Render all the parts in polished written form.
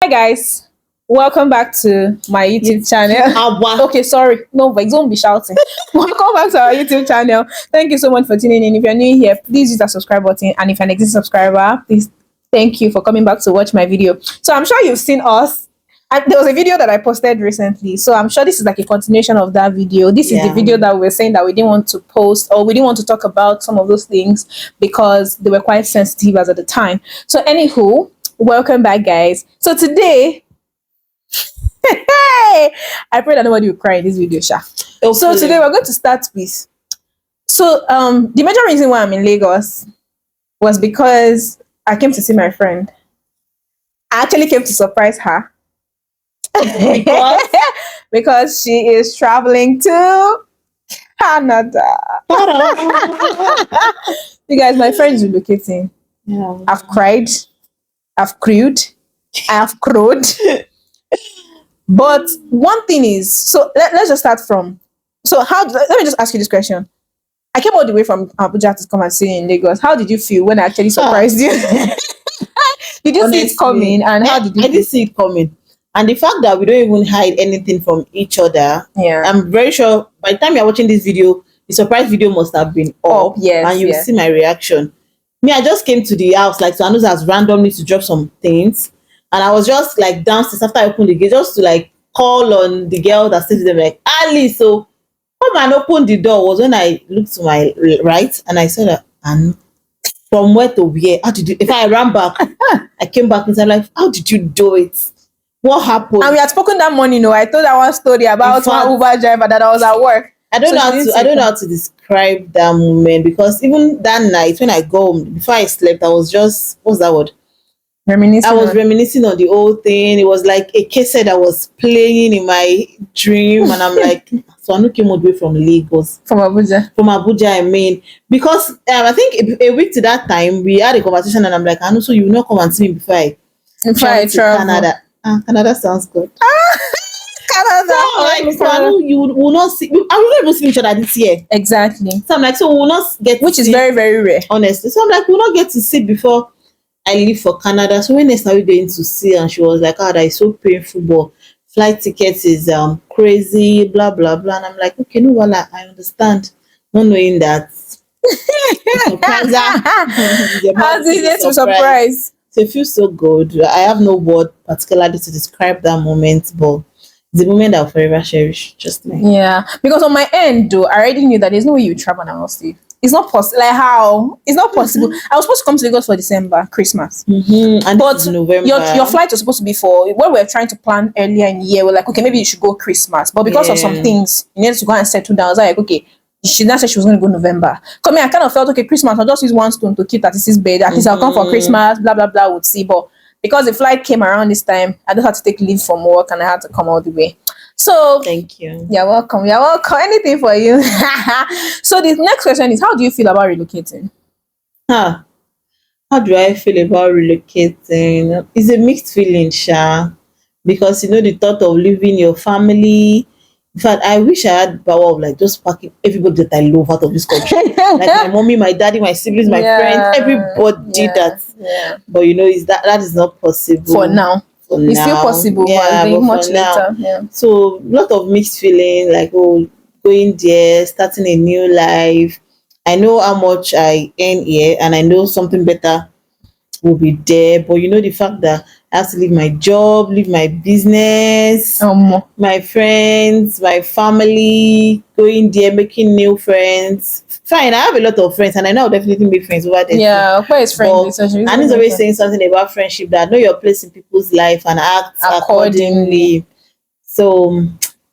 Hi guys, welcome back to my YouTube channel. Okay, sorry, no, but don't be shouting. Welcome back to our YouTube channel. Thank you so much for tuning in. If you're new here, please use that subscribe button, and if you're an existing subscriber, please thank you for coming back to watch my video. So I'm sure you've seen us. And there was a video that I posted recently, so I'm sure this is like a continuation of that video. This is the video that we were saying that we didn't want to post, or we didn't want to talk about some of those things because they were quite sensitive as at the time. So anywho, welcome back guys. So today I pray that nobody will cry in this video, Sha. So today we're going to start with the major reason why I'm in Lagos was because I came to see my friend. I actually came to surprise her. Because she is traveling to Canada. You guys, my friend is relocating. Yeah. I've cried, I've crewed, I've crowed. But one thing is, so let's just start from. So let me just ask you this question. I came all the way from Abuja to come and see you in Lagos. How did you feel when I actually surprised you? Did you see it coming? And how did you? I did see it coming. And the fact that we don't even hide anything from each other, I'm very sure by the time you're watching this video, the surprise video must have been up. Yes, and you see my reaction. Me, I just came to the house, like Sanu's has randomly to drop some things. And I was just like downstairs after I opened the gate, just to like call on the girl that sits there, like, Ali. So come and open the door was when I looked to my right and I saw that, and from where to where? How did you, if I ran back, I came back and said, like, how did you do it? What happened? And we had spoken that morning. I told that one story about one Uber driver that I was at work. I don't know how to describe that moment, because even that night when I go home, before I slept, I was just, what's that word? Reminiscing. I was reminiscing on the whole thing. It was like a cassette that was playing in my dream, and I'm like, so I came all the way from Lagos, from Abuja. I mean, because I think a week to that time we had a conversation, and I'm like, I know, so you will not come and see me before I travel to Canada. Canada sounds good. Canada. So like, you will not see. I will not even see each other this year. Exactly. So I'm like, so we will not get, which is very, very rare, honestly. So I'm like, we'll not get to sit before I leave for Canada. So when next are we going to see? And she was like, that is so painful, but flight tickets is crazy, blah blah blah. And I'm like, okay, no, well, I understand, not knowing that. How's it to surprise? So it feels so good. I have no word particularly to describe that moment, but the moment I'll forever cherish. Just me. Yeah, because on my end, though, I already knew that there's no way you travel and I'll see. It's not possible. Like how? It's not possible. I was supposed to come to Lagos for December, Christmas. And but November. Your flight was supposed to be for when we were trying to plan earlier in the year. We're like, okay, maybe you should go Christmas, but because of some things, you needed to go and settle down. I was like, okay. She now said she was going to go November. Come here, I kind of felt, okay, Christmas, I'll just use one stone to keep 36 bed. At least I'll come for Christmas, blah, blah, blah, we'll see. But because the flight came around this time, I just had to take leave from work and I had to come all the way. So, thank you. You're welcome. You're welcome. Anything for you. So, the next question is, how do you feel about relocating? How do I feel about relocating? It's a mixed feeling, Sha. Because, the thought of leaving your family. In fact, I wish I had power of like just packing everybody that I love out of this country. Like my mommy, my daddy, my siblings, my friends, everybody did that. Yeah. But that is not possible. For now. It's still possible, but much later. Yeah. So a lot of mixed feeling, like going there, starting a new life. I know how much I earn here, and I know something better will be there. But the fact that I have to leave my job, leave my business, my friends, my family, going there, making new friends. Fine, I have a lot of friends, and I know I'll definitely make friends over there. Yeah, where is friends? And he's always saying something about friendship, that know your place in people's life and act accordingly. So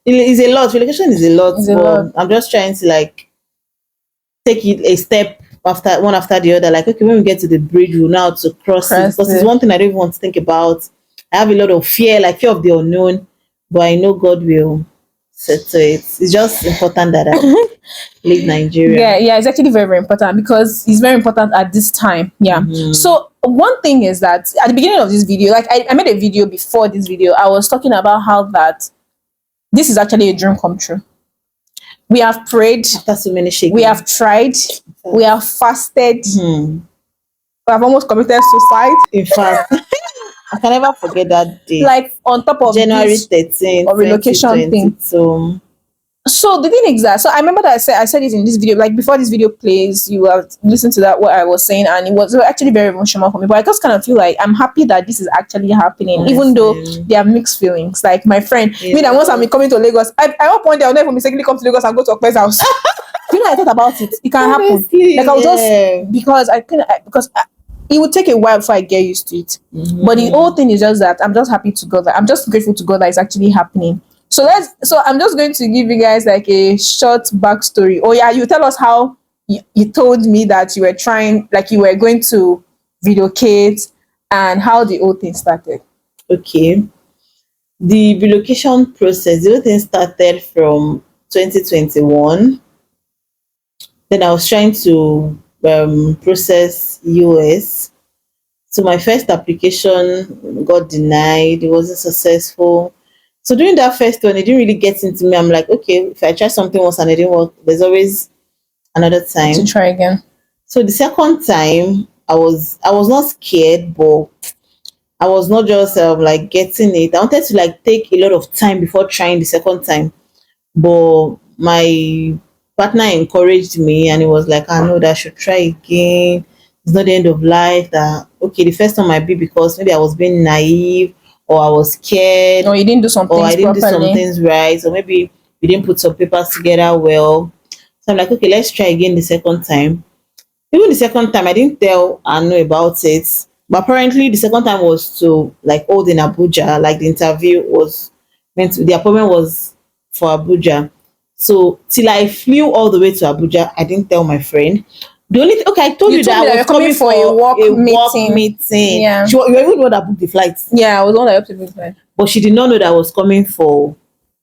it's a lot. Relocation is a lot. I'm just trying to like take it a step one after the other. Like, okay, when we get to the bridge, we'll know how to cross it. Because it's one thing I don't even want to think about. I have a lot of fear of the unknown, but I know God will settle it. It's just important that I leave Nigeria. Yeah, it's actually very, very important, because it's very important at this time. Yeah. So one thing is that at the beginning of this video, like I made a video before this video, I was talking about how that this is actually a dream come true. We have prayed. After so many shakings. We have tried. We have fasted. We have almost committed suicide. In fact. I can never forget that day. Like on top of January this 13th, or relocation thing. 2022. So the thing is that, so I remember that I said it in this video, like before this video plays, you have listened to that what I was saying, and it was actually very emotional for me. But I just kind of feel like I'm happy that this is actually happening, even though there are mixed feelings. Like my friend, me that once I'm coming to Lagos, I hope one day I'll never mistakenly come to Lagos and go to Okpe's house. You know, I thought about it. It can Honestly, happen. Like I'll just because it would take a while before I get used to it. But the whole thing is just that I'm just happy to God that I'm just grateful to God that it's actually happening. So I'm just going to give you guys like a short backstory. Oh yeah, you tell us how you told me that you were trying, like you were going to relocate, and how the whole thing started. Okay. The relocation process, the whole thing started from 2021. Then I was trying to process US. So my first application got denied. It wasn't successful. So during that first one, it didn't really get into me. I'm like, okay, if I try something once and it didn't work, there's always another time to try again. So the second time, I was not scared, but I was not just like getting it. I wanted to like take a lot of time before trying the second time, but my partner encouraged me, and it was like, I know that I should try again. It's not the end of life. That okay, the first time might be because maybe I was being naive, or I was scared, or you didn't do something, or I didn't do some properly. things right, or maybe you didn't put some papers together well. So I'm like, okay, let's try again the second time. Even the second time, I didn't tell Anu about it. But apparently, the second time was to like hold in Abuja. Like the interview was meant to, the appointment was for Abuja. So till I flew all the way to Abuja, I didn't tell my friend. The only okay, I told you that I was coming for a work meeting. Yeah. You were even the one that booked the flights. Yeah, I was the one that helped you book the flight. But she did not know that I was coming for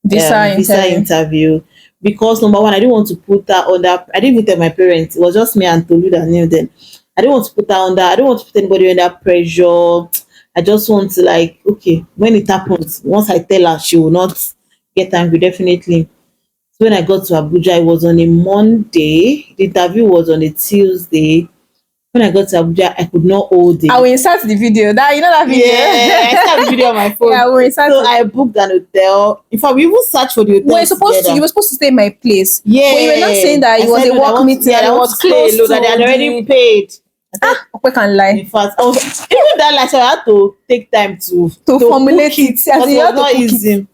visa interview. Because number one, I didn't want to put her under. I didn't even tell my parents. It was just me and Tolu that knew them. I didn't want to put her under. I don't want to put anybody under pressure. I just want to like, okay, when it happens, once I tell her, she will not get angry. Definitely. So when I got to Abuja, it was on a Monday. The interview was on a Tuesday. When I got to Abuja, I could not hold it. I will insert the video. That you know that video. Yeah, I saw the video on my phone. Yeah, I will insert so it. I booked an hotel. In fact, we even searched for the hotel. You were supposed to stay in my place. Yeah, but you were not saying that it was a work meeting. Yeah, it was close to that they had already paid. We can lie. In fact, even that like so I had to take time to formulate it. Because it was not easy.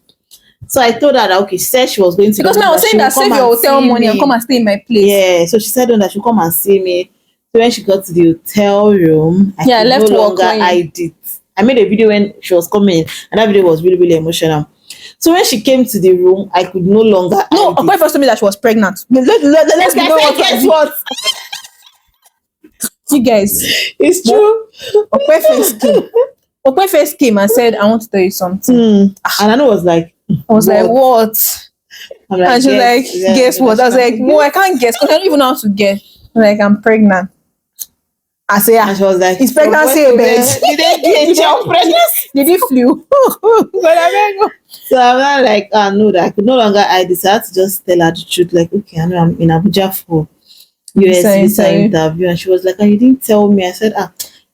So I told her that okay, she said she was going to because now I was saying that save your hotel money and come and stay in my place. Yeah, so she said that she'll come and see me. So when she got to the hotel room, I left no longer hide it. I made a video when she was coming, and that video was really, really emotional. So when she came to the room, I could no longer. No, Okwe first told me that she was pregnant. Let's guess what. You guys, it's true. Okwe first came and said, "I want to tell you something." And I was like, what? Like, and she was like, guess what? I was like, no, I can't guess because I don't even know how to guess. Like, I'm pregnant. I say, and she was like, "Is pregnancy a bed? Did it flew?" So I'm not like, no, that I could no longer hide this. I had to just tell her the truth. Like, okay, I know I'm in Abuja for US visa interview, and she was like, "And you didn't tell me." I said,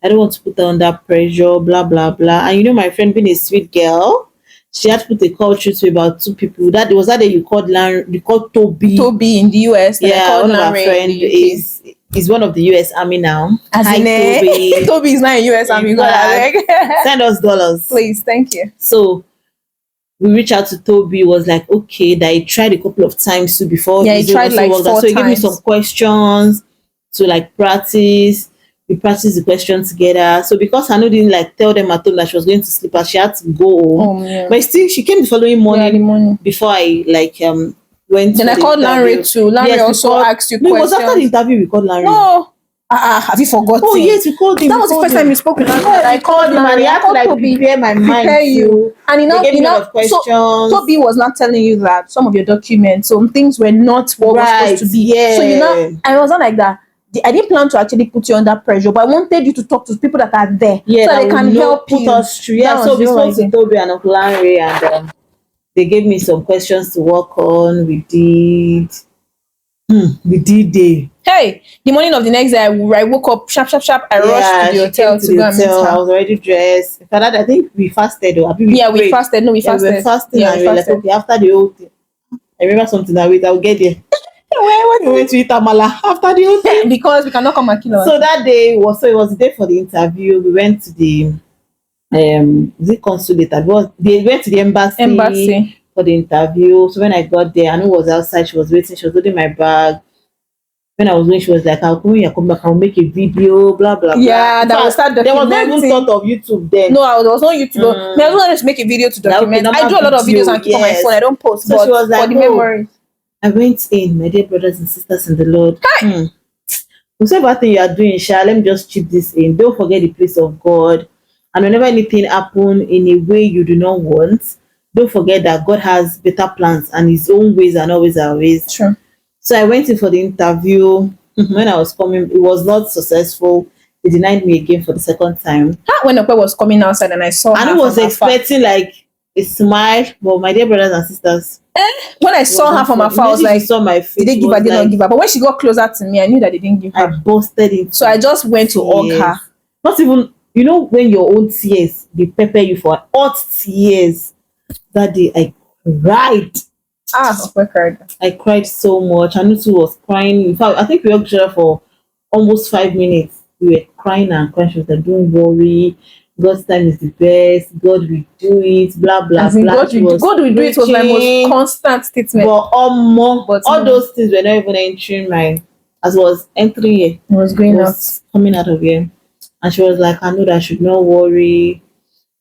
I don't want to put her under pressure, blah blah blah. And you know, my friend being a sweet girl, she had to put a call through to about 2 people. That was that day you called Toby. Toby in the US. Yeah, one of our friends is one of the US Army now. Hi, Toby. Toby is not in US Army. Send us dollars. Please, thank you. So we reached out to Toby, was like, okay, that he tried a couple of times too before. Yeah, he tried like 4 times. So he gave me some questions to like practice. We practiced the questions together. So because Anu didn't like tell them at home that she was going to sleep, she had to go home. Yeah. But still, she came the following morning, before I like went. Then I called Larry too. Larry also asked you questions. It was after the interview we called Larry. No. Have you forgotten? Oh yes, we called him. That was the first time we spoke with Larry. I called him and he had to like prepare my mind. Prepare you. And questions. So Toby was not telling you that some of your documents, some things were not what was supposed to be. Yeah. So I was not like that. I didn't plan to actually put you under pressure, but I wanted you to talk to people that are there, so they can help you. Us through. Yeah, so we spoke to Toby and Uncle Larry, and they gave me some questions to work on. We did. The D-Day. Hey, the morning of the next day, I woke up sharp. I rushed to the hotel to go and meet her. I was already dressed. In fact, I think we fasted. Or we we fasted. No, we fasted. We were fasting, yeah, and we were like, okay, after the whole thing. I remember something that I will get there. We went to eat amala after the whole thing. Because we cannot come and kill us. So that day it was the day for the interview. We went to the the consulate. They went to the embassy for the interview. So when I got there, Anu was outside. She was waiting. She was holding my bag. When I was going, she was like, "I'll come when you come back. I'll make a video." Blah blah. Yeah, blah. that will start documenting. There was not even thought of YouTube then. No, there was no YouTube. I was just make a video to document. I do a lot of videos and keep on my phone. I don't post. So she was like, for the memory. I went in, my dear brothers and sisters in the Lord. Whatever thing you are doing, let me just chip this in. Don't forget the place of God. And whenever anything happen in a way you do not want, don't forget that God has better plans and his own ways and always our ways. True. So I went in for the interview. When I was coming, it was not successful. They denied me again for the second time. When Okwe was coming outside and I saw her, and I was expecting like a smile, but my dear brothers and sisters, when I saw her from afar, I was like, saw my face, did they give her? Did not give her? But when she got closer to me, I knew that they didn't give her. I busted it. So I just went to hug her. Not even, when your own tears, they prepare you for hot tears. That day I cried. Okwe cried. I cried so much. Anutu was crying. In fact, I think we hugged each other for almost 5 minutes. We were crying and crying. She was like, "Don't worry. God's time is the best. God will do it." Blah blah blah. God will do it was my most constant statement. But all those things were not even entering my. As I was entering here, it was going out, coming out of here, and she was like, "I know that I should not worry."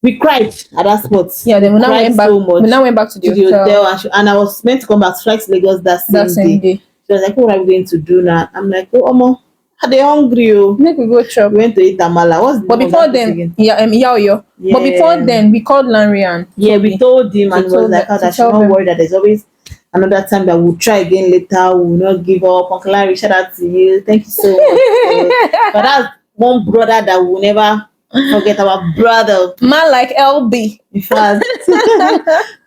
We cried at that spot. Yeah, then we now went back. So much. We now went back to the hotel, and I was meant to come back to fly to Lagos that same day. She was like, "What are we going to do now?" I'm like, "Oh, Omo, are they hungry? Make we go chop." We went to eat amala. But before then, yeah. But before then, we called Larry and we told him and was like, "I should not worry that there's always another time that we'll try again later. We will not give up." Uncle Larry, shout out to you. Thank you so much. But that's one brother that will never forget, our brother. Man like LB. In fact.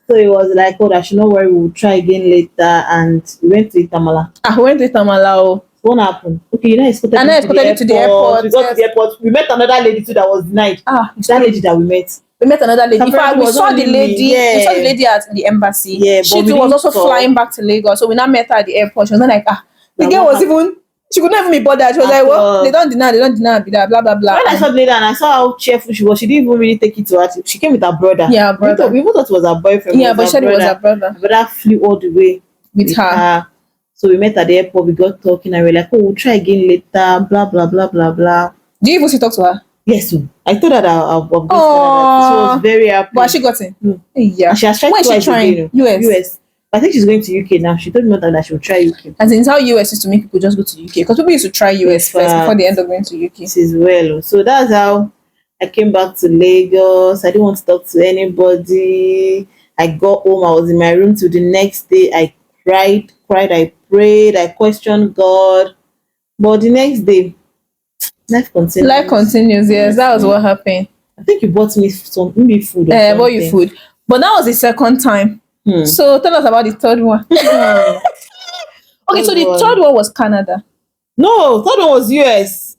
So it was like, "Oh, I should not worry. We'll try again later." And we went to eat amala. We went to eat amala. What happened? Okay, you know, I escorted you to the airport. We got to the airport. We met another lady too that was denied. That lady that we met. We met another lady. In fact, we saw the lady. Yeah. We saw the lady at the embassy. Yeah, she too was also flying back to Lagos. So we now met her at the airport. She was like, the girl was even. She could not even be bothered. She was like, "Well, they don't deny, blah blah blah." When I saw the lady and I saw how cheerful she was, she didn't even really take it to her. She came with her brother. Yeah, brother. We even thought it was her boyfriend. Yeah, but she said it was her brother. Her brother flew all the way with her. So we met at the airport, we got talking, and we were like, "Oh, we'll try again later, blah, blah, blah, blah, blah." Do you even still talk to her? Yes, so I told her that I'll go to Canada. She was very happy. But she got in? Yeah. And she has tried twice again. US. I think she's going to UK now. She told me that she will try UK. And since how US is to make people just go to UK. Because people used to try US first before they end up going to UK. This is well. So that's how I came back to Lagos. I didn't want to talk to anybody. I got home. I was in my room till the next day. I cried, I prayed, I questioned God. But the next day, life continues. Yes, that was what happened. I think you bought me maybe food. I bought you food. But that was the second time. So tell us about the third one. Okay, so the third one was Canada. No, third one was US.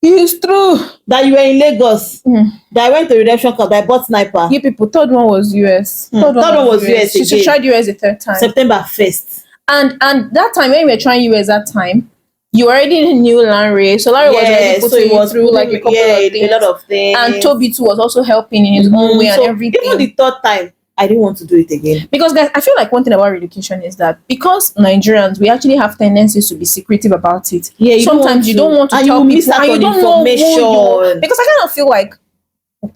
It's true. That you were in Lagos. That I went to Redemption Club. I bought sniper. You people, third one was US. Third one was US. She tried US the third time. September 1st. And that time when we were trying US that time, you already knew Larry. So Larry was already putting you through like a couple a lot of things. And Toby too was also helping in his own way and everything. Even the third time, I didn't want to do it again. Because guys, I feel like one thing about relocation is that because Nigerians, we actually have tendencies to be secretive about it. Yeah, sometimes you don't want to tell people and you don't know who you. Because I kind of feel like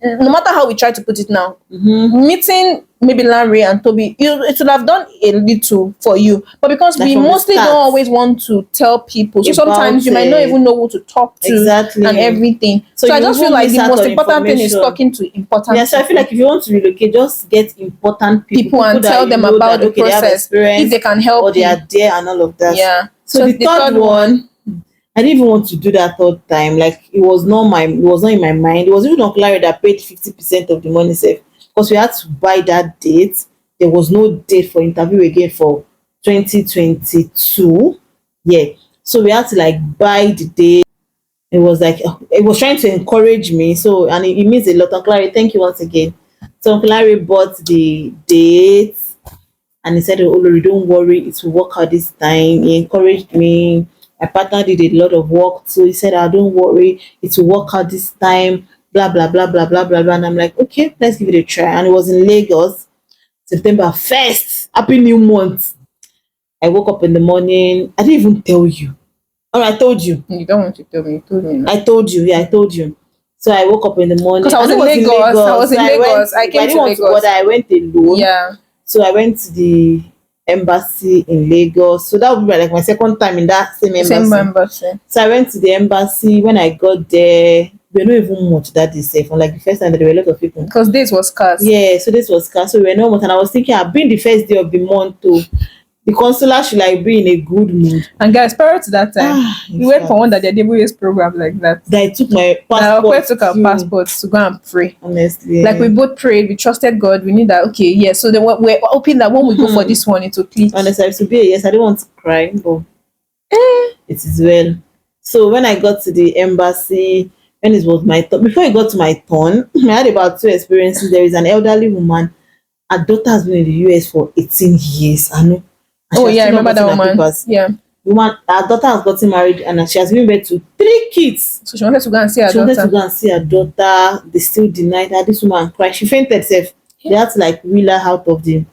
no matter how we try to put it now, meeting maybe Larry and Toby, it would have done a little for you. But because we mostly don't always want to tell people, so sometimes you might not even know who to talk to and everything. So I just feel like the most important thing is talking to important people. So I feel like if you want to relocate, just get important people and tell them about the process, if they can help or they are there and all of that. Yeah. So the third one, I didn't even want to do that third time. Like it was not in my mind. It was even Uncle Larry that paid 50% of the money safe. Because we had to buy that date. There was no date for interview again for 2022. Yeah. So we had to like buy the day. It was like it was trying to encourage me. So and it means a lot. Uncle Larry, thank you once again. So Uncle Larry bought the date and he said, "Oh Lori, don't worry, it will work out this time." He encouraged me. My partner did a lot of work, so he said, "Ah, don't worry, it will work out this time." Blah blah blah blah blah blah blah. And I'm like, okay, let's give it a try. And it was in Lagos, September 1st. Happy New Month. I woke up in the morning. I didn't even tell you. Oh, I told you. You don't want to tell me. You told me. I told you. Yeah, I told you. So I woke up in the morning. Because I was in Lagos. I was in Lagos. I came to Lagos. But I went alone. Yeah. So I went to the embassy in Lagos. So that would be like my second time in that same embassy. Same embassy. So I went to the embassy. When I got there, we were not even much that day safe. Like the first time there were a lot of people. Because this was scarce. Yeah, so this was scarce. So we were not much. And I was thinking I've been the first day of the month too. The consular should like be in a good mood. And guys, prior to that time, we went for one that the DWS program like that. I took my passport. I took our passports to go and pray. Honestly, like we both prayed, we trusted God. We knew that okay, yeah. So then we're hoping that when we go for this one, it will click. Honestly, to be a yes, I don't want to cry, but it is well. So when I got to the embassy, when it was my turn, before it got to my turn, I had about 2 experiences. There is an elderly woman. Her daughter has been in the US for 18 years. I know. Oh yeah, I remember that woman. Papers. Yeah. Woman, her daughter has gotten married and she has given birth to 3 kids. So she wanted to go and see her daughter. She wanted to go and see her daughter. They still denied her. This woman cried. She fainted herself. They had to like wheel her out of the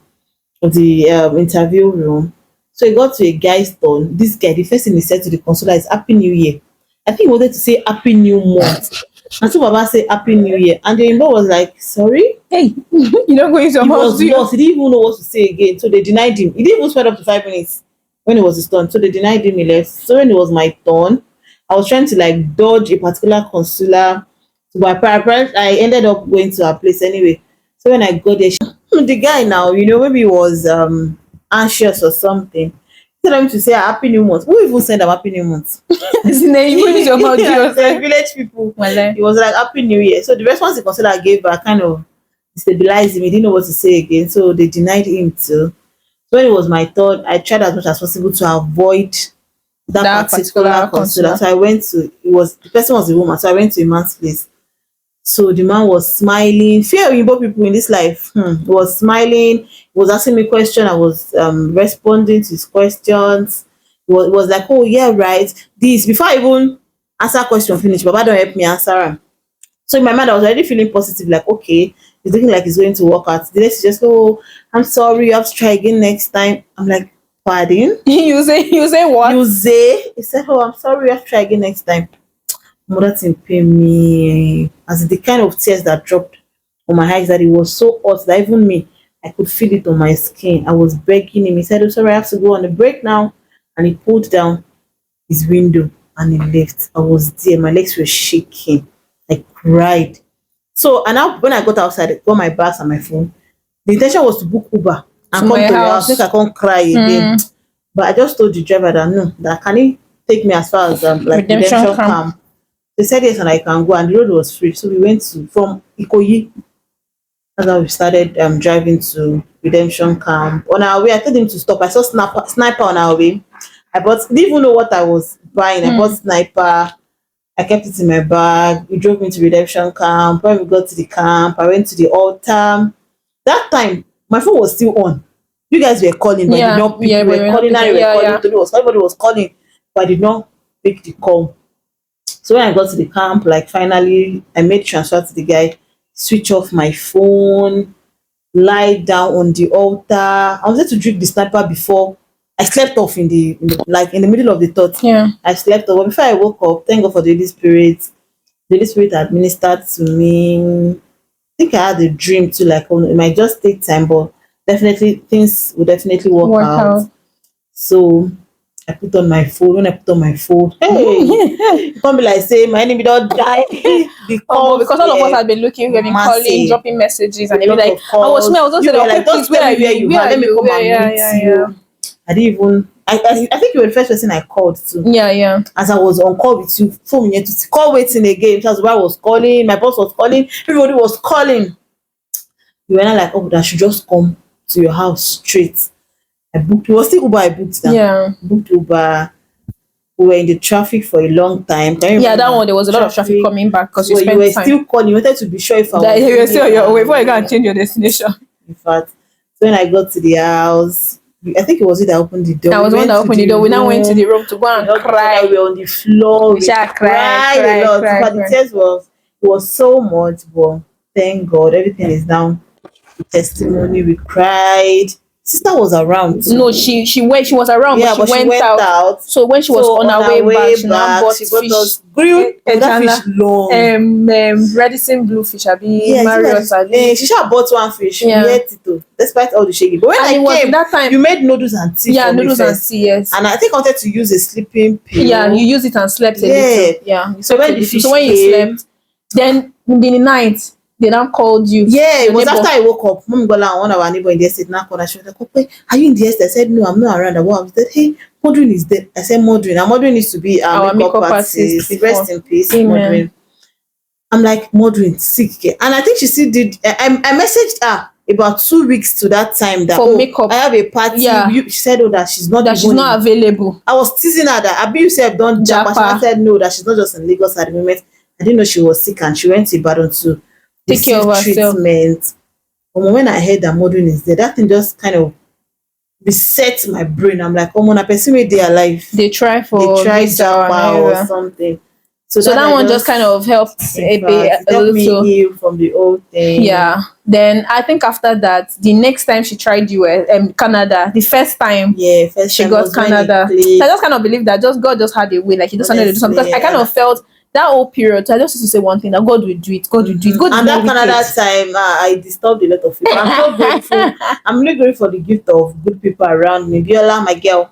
interview room. So it got to a guy's turn. This guy, the first thing he said to the consular is Happy New Year. I think he wanted to say Happy New Month. And so Baba said Happy New Year. And the in-law was like, sorry? Hey, you don't go into your house. He didn't even know what to say again. So they denied him. He didn't even spend up to 5 minutes when it was his turn. So they denied him, he left. So when it was my turn, I was trying to like dodge a particular consular. So my parents, I ended up going to her place anyway. So when I got there, the guy now, maybe he was anxious or something. Tell him to say Happy New Month. Who even send them Happy New Month? Village people. It was like Happy New Year. So the response the consular gave her kind of destabilized him. He didn't know what to say again. So they denied him too. So when it was my turn, I tried as much as possible to avoid that particular consular. So I went to the person was a woman. So I went to a man's place. So the man was smiling. Fear Igbo people in this life. He was smiling. He was asking me questions. I was responding to his questions. It was like, oh yeah, right. This before I even answer question finish, Baba don't help me answer him. So in my mind, I was already feeling positive, like okay, it's looking like it's going to work out. The next just oh, I'm sorry, you have to try again next time. I'm like, pardon? you say what? He said, oh, I'm sorry, you have to try again next time. Mother thing pain me as the kind of tears that dropped on my eyes that it was so hot that even me, I could feel it on my skin. I was begging him. He said, oh, sorry, I have to go on a break now. And he pulled down his window and he left. I was there. My legs were shaking. I cried. So, and now when I got outside, I got my bags and my phone. The intention was to book Uber and come to your house. Since I can't cry again. But I just told the driver that no, that can he take me as far as like redemption camp. They said yes, and I can go, and the road was free. So we went from Ikoyi. That's how we started driving to redemption camp. On our way, I told him to stop. I saw sniper on our way. Didn't even know what I was buying. I bought sniper. I kept it in my bag. We drove me to redemption camp. When we got to the camp, I went to the altar. That time, my phone was still on. You guys were calling, but I did not pick. You were calling, and you were calling. Everybody was calling, but I did not pick the call. So when I got to the camp, like finally, I made transfer to the guy, switch off my phone, lie down on the altar. I wanted to drink the sniper before I slept off in the middle of the thought. Yeah. I slept off. But before I woke up, thank God for the Holy Spirit. The Holy Spirit administered to me. I think I had a dream too, like it might just take time, but definitely things will definitely work out. So I put on my phone. When I put on my phone, hey, you can't be like say my enemy don't die because all of us have been looking, we've been calling, dropping messages, and they'll be like, I was also saying, okay, please, where are you? Let me come and meet you. I didn't even. I think you were the first person I called too. Yeah. As I was on call with you, 4 minutes to call waiting again. That's why I was calling. My boss was calling. Everybody was calling. You were not like, oh, I should just come to your house straight. I booked. It was still Uber. I booked that. Yeah. Booked Uber. we were in the traffic for a long time. Can you Yeah, that remember? one there was a lot of traffic coming back because So you you were spent time. still calling. You wanted to be sure if I That was you were still on your way before you going. can change your destination. In fact, so when I got to the house, I think it was you that opened the door. I was the one that opened the door. We now went to the room to go and cry. We were on the floor. We cried a lot. But the tears was so much. But thank God, everything is now testimony. We cried. Sister was around too. No, she was around, Yeah, but she went out. So when she was on her way back, she now bought fish. Us grilled that fish long. Redison blue fish. Yeah, Marriott. She should have bought one fish. Yeah. We ate it too, despite all the shaking. But when And I it was came, that time, you made noodles and tea. Yeah, for noodles me and first. tea. Yes. And I think I wanted to use a sleeping pill. Yeah, you used it and slept a little. Yeah. So when the fish so when you slept, then in the night they now called you. Yeah, it was after I woke up. Mom got like one of our neighbor in the estate now called. She was like, "Okay, are you in the estate?" I said, "No, I'm not around." I said, "Hey, Modrin is dead." I said, "Modrin." And Modrin needs to be our makeup artist. Rest in peace, Modrin. I'm like, Modrin sick. And I think she still did. I messaged her about 2 weeks to that time that for makeup. I have a party. Yeah. She said, "Oh, that she's not available." I was teasing her that Abi yourself don't jump. She said no, that she's not just in Lagos at the moment. I didn't know she was sick and she went to Ibadan to take care of herself. Treatment. But when I heard that Modrin is there, that thing just kind of reset my brain. I'm like, oh, when a person made their life, they try Japa or something. So that one just kind of helped a little. Me heal from the old thing. Yeah. Then I think after that, the next time she tried US, Canada, the first time, she got Canada. So I just kind of believe that God just had a way, like He just wanted to do something. Because I kind of felt that whole period. So I just used to say one thing: that God will do it. God will do it. God and that Canada time, I disturbed a lot of people. I'm so grateful. I'm really grateful for the gift of good people around me. Biola, my girl.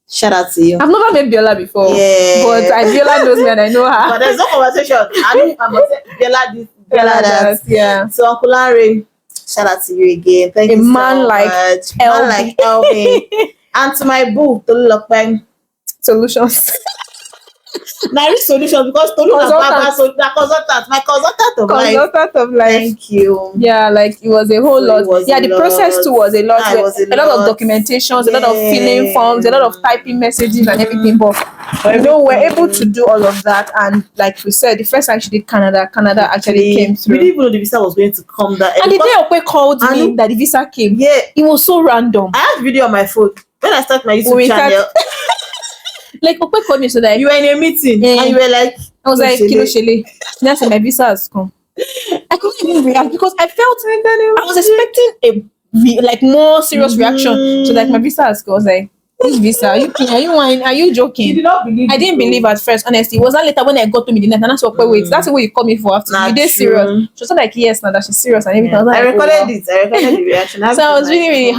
Shout out to you. I've never met Biola before. Yeah. But Biola knows me and I know her. But there's no conversation. I'm gonna say Biola this, Biola that. Yeah. So Uncle Larry, shout out to you again. Thank you so much. Man like Elvin. And to my boo, Tolu Solutions. Now reach solutions because Tolu is my consultant of life. Thank you. Yeah, like it was a whole lot. The process too was a lot. A lot of documentations, a lot of filling forms, a lot of typing messages and everything. But we're able to do all of that. And like we said, the first time she did Canada actually came through. We didn't even know the visa was going to come that. And the day Okwe called me that the visa came. Yeah, it was so random. I have video on my phone when I start my YouTube channel. Like Okwe called me, so that you were in a meeting and you were like, I was like, Kilo Shele. That's my visa has come. I couldn't even react because I felt I was expecting a more serious reaction. So like my visa has come. I was like, which visa? Are you joking? You did not believe. I didn't believe at first, honestly. It was not later when I got to me the net and I said, wait, that's the way you call me for after. You did serious. She was like, yes, now that she's serious and everything. I recorded it. I recorded the reaction. So I was really, really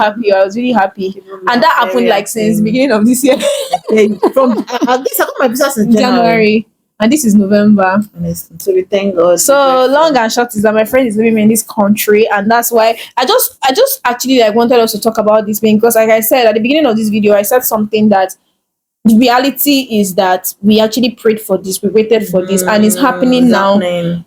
happy. And that happened like since the beginning of this year. From I guess I got my visa since January. And this is November. Honestly. So we thank God. So long and short is that my friend is living in this country, and that's why I just actually wanted us to talk about this thing, because like I said at the beginning of this video, I said something that the reality is that we actually prayed for this, we waited for this, and it's happening now.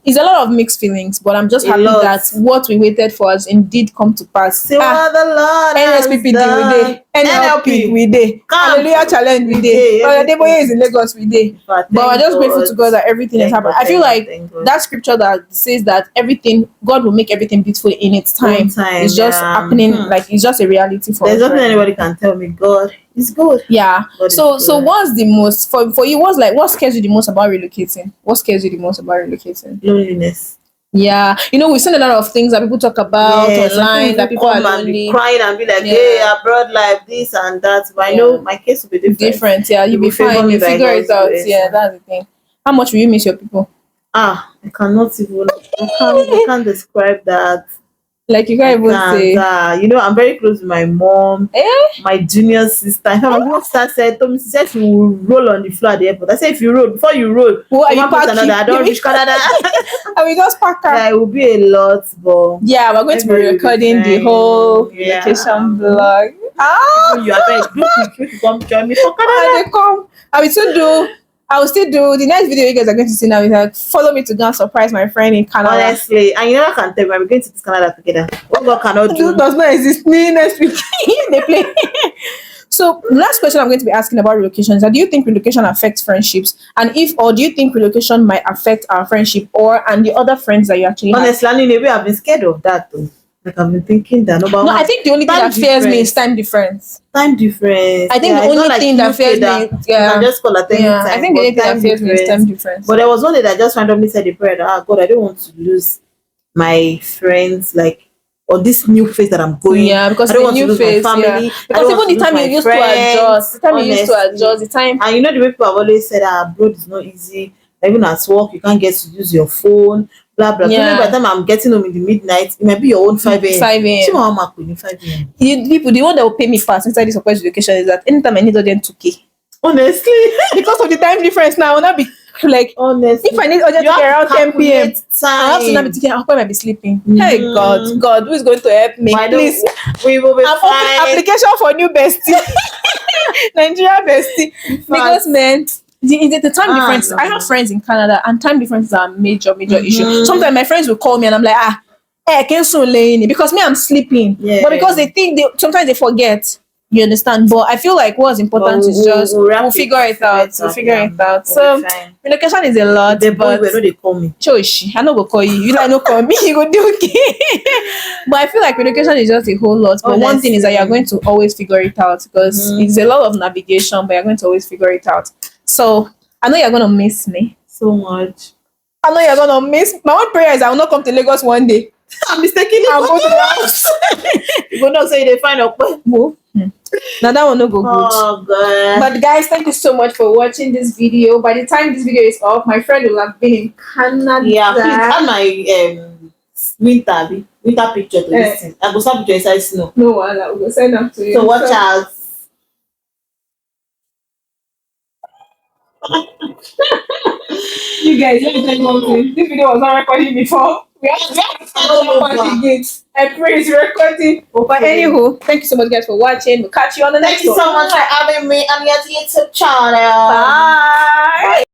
It's a lot of mixed feelings, but I'm just happy that what we waited for has indeed come to pass. See what the Lord NSPPD we did, NLP we did, Hallelujah Challenge we did, Adeboye is in Lagos we did. But we're just grateful to God that everything has happened. I feel like that scripture that says that everything, God will make everything beautiful in its time. It's just happening, like it's just a reality for us. There's nothing anybody can tell me. God is good. Yeah. So what's the most for you? What scares you the most about relocating? What scares you the most about relocating? Loneliness. Yeah, we've seen a lot of things that people talk about online, that people are lonely, crying and be like, "Hey, abroad life, this and that." But I know my case will be different. Yeah, you'll be fine. You figure it out. Yeah, that's the thing. How much will you miss your people? I cannot even. I can't describe that. Like you can't even say. I'm very close with my mom, my junior sister. In fact, my sister said she will roll on the floor at the airport. I said, if you roll, before you roll, I don't reach Canada. And we just pack her. Yeah, it will be a lot, but yeah, we're going to be recording the whole relocation vlog. You are very good. You come join me for Canada. They come. I will still do the next video you guys are going to see now is like follow me to go and surprise my friend in Canada. Honestly, and I can tell you, we're going to this Canada together. What God cannot do does not exist. Me next week they play. So the last question I'm going to be asking about relocation is that, do you think relocation affects friendships? And if, or do you think relocation might affect our friendship or and the other friends that you actually have? Honestly, in a way, I've been scared of that though. Like I've been thinking that No, I think the only thing that fears me is time difference. Time difference. I think the only thing that fears me, you can just call at any time. I think the only thing that fears me is time difference. But there was one day that I just randomly said a prayer that, God, I don't want to lose my friends, like, or this new phase that I'm going. Yeah, because I don't the want new to lose phase, my family. yeah. Because even the time you used to adjust, the time. And you know the way people have always said, abroad is not easy. Even at work, you can't get to use your phone. Blah blah. Yeah. So by the time I'm getting home in the midnight, it might be your own 5 a.m. 5 a.m. See how much with 5 a.m. People, the one that will pay me fast inside this surprise education is that anytime I need urgent 2K. Honestly, because of the time difference now, I will not be like, honestly, if I need urgent 2K around 10 p.m. I have to not be thinking, how come I be sleeping? Hey God, who is going to help me? Please, we will be fine. Application for new bestie, Nigeria bestie. Because man, the time difference. I have friends in Canada, and time differences are a major issue. Sometimes my friends will call me, and I'm like, I can't so late because me I'm sleeping. Yeah. But because they think sometimes they forget. You understand? But I feel like what's important is just we'll figure it out. We'll figure it out. So relocation is a lot. The boy, where do they call me? Choishi. I know go call you. You like no call me. You go do okay. But I feel like relocation is just a whole lot. But one thing is that you're going to always figure it out because it's a lot of navigation. But you're going to always figure it out. So I know you're gonna miss me so much. I know you're gonna miss. My one prayer is I will not come to Lagos one day. I'm mistakenly I'll go to the house. You go not say they find a no. Now that one no go good. Oh God. But guys, thank you so much for watching this video. By the time this video is up, my friend will have been in Canada. Yeah, please add my winter picture to this thing. I go start picture inside snow. No, I will send them to you. So watch out. You guys, let me tell you one thing. This video was not recording before. We have to start again. I pray it's recording. But anywho, thank you so much guys for watching. We'll catch you on the next one. Thank you so much for having me on your YouTube channel. Bye.